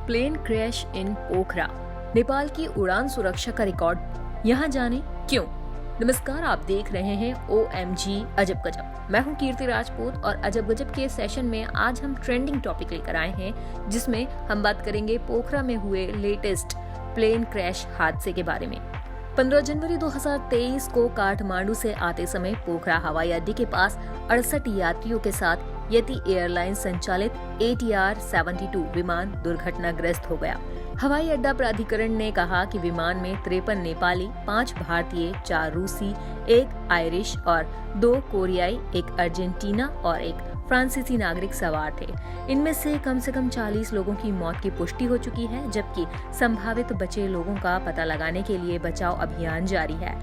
Plane crash in पोखरा, नेपाल की उड़ान सुरक्षा का रिकॉर्ड। यहाँ जाने क्यों। नमस्कार, आप देख रहे हैं OMG अजब गजब। मैं हूँ कीर्ति राजपूत और अजब गजब के सेशन में आज हम ट्रेंडिंग टॉपिक लेकर आए हैं, जिसमें हम बात करेंगे पोखरा में हुए लेटेस्ट प्लेन क्रैश हादसे के बारे में। 15 जनवरी 2023 को काठमांडू से आते समय पोखरा हवाई अड्डे के पास 68 यात्रियों के साथ यति एयरलाइन संचालित ATR 72 विमान दुर्घटनाग्रस्त हो गया। हवाई अड्डा प्राधिकरण ने कहा कि विमान में 53 नेपाली, 5 भारतीय, 4 रूसी, 1 आयरिश और 2 कोरियाई, 1 अर्जेंटीना और 1 फ्रांसीसी नागरिक सवार थे। इनमें से कम 40 लोगों की मौत की पुष्टि हो चुकी है, जबकि संभावित बचे लोगों का पता लगाने के लिए बचाव अभियान जारी है।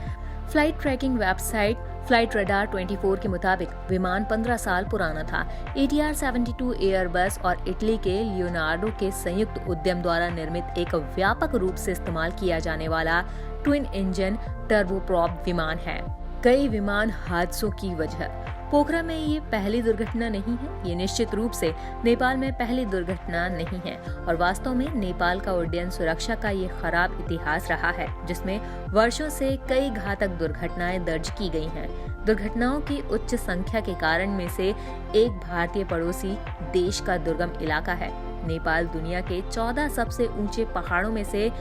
Flight tracking website flight radar 24 के मुताबिक विमान 15 साल पुराना था। ATR 72 एयरबस और इटली के लियोनार्डो के संयुक्त उद्यम द्वारा निर्मित एक व्यापक रूप से इस्तेमाल किया जाने वाला ट्विन इंजन टर्बोप्रॉप विमान है। कई विमान हादसों की वजह। पोखरा में ये पहली दुर्घटना नहीं है। ये निश्चित रूप से नेपाल में पहली दुर्घटना नहीं है और वास्तव में नेपाल का उड्डयन सुरक्षा का ये खराब इतिहास रहा है, जिसमें वर्षों से कई घातक दुर्घटनाएं दर्ज की गई हैं। दुर्घटनाओं की उच्च संख्या के कारण में से एक भारतीय पड़ोसी देश का दुर्गम इलाका है। नेपाल दुनिया के 14 सबसे ऊंचे पहाड़ों में से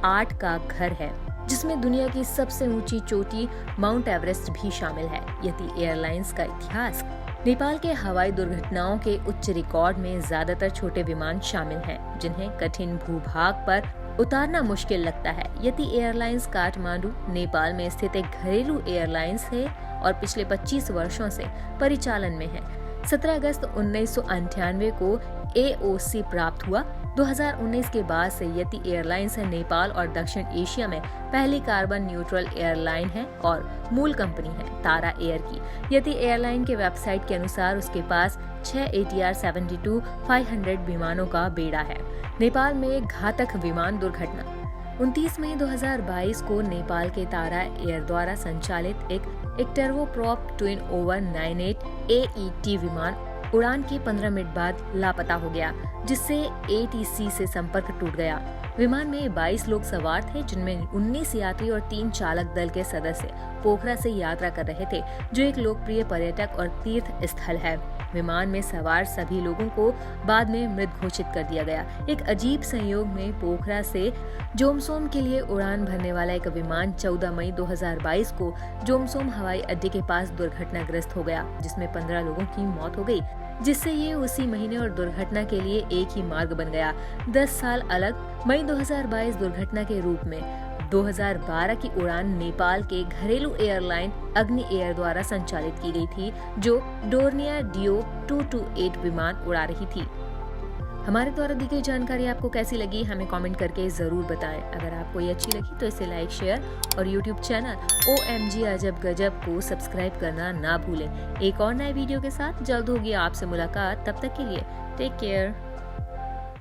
8 का घर है, जिसमें दुनिया की सबसे ऊंची चोटी माउंट एवरेस्ट भी शामिल है। यति एयरलाइंस का इतिहास। नेपाल के हवाई दुर्घटनाओं के उच्च रिकॉर्ड में ज्यादातर छोटे विमान शामिल हैं, जिन्हें कठिन भूभाग पर उतारना मुश्किल लगता है। यति एयरलाइंस काठमांडू, नेपाल में स्थित एक घरेलू एयरलाइंस है और पिछले 25 वर्षों से परिचालन में है। 17 अगस्त 1998 को AOC प्राप्त हुआ। 2019 के बाद से यति एयरलाइंस नेपाल और दक्षिण एशिया में पहली कार्बन न्यूट्रल एयरलाइन है और मूल कंपनी है तारा एयर की। यति एयरलाइन के वेबसाइट के अनुसार उसके पास 6 ATR 72-500 विमानों का बेड़ा है। नेपाल में घातक विमान दुर्घटना। 29 मई 2022 को नेपाल के तारा एयर द्वारा संचालित एक टर्बोप्रॉप ट्विन ओवर 98 AET विमान उड़ान के 15 मिनट बाद लापता हो गया, जिससे ATC से संपर्क टूट गया। विमान में 22 लोग सवार थे, जिनमें 19 यात्री और 3 चालक दल के सदस्य पोखरा से यात्रा कर रहे थे, जो एक लोकप्रिय पर्यटक और तीर्थ स्थल है। विमान में सवार सभी लोगों को बाद में मृत घोषित कर दिया गया। एक अजीब संयोग में पोखरा से जोमसोम के लिए उड़ान भरने वाला एक विमान 14 मई 2022 को जोमसोम हवाई अड्डे के पास दुर्घटनाग्रस्त हो गया, जिसमें 15 लोगों की मौत हो गई, जिससे ये उसी महीने और दुर्घटना के लिए एक ही मार्ग बन गया। 10 साल अलग। मई 2022 दुर्घटना के रूप में 2012 की उड़ान नेपाल के घरेलू एयरलाइन अग्नि एयर द्वारा संचालित की गई थी, जो डोर्नियर DO 228 विमान उड़ा रही थी। हमारे द्वारा दी गई जानकारी आपको कैसी लगी, हमें कमेंट करके जरूर बताएं। अगर आपको ये अच्छी लगी तो इसे लाइक, शेयर और YouTube चैनल OMG अजब गजब को सब्सक्राइब करना ना भूलें। एक और नए वीडियो के साथ जल्द होगी आपसे मुलाकात। तब तक के लिए टेक केयर।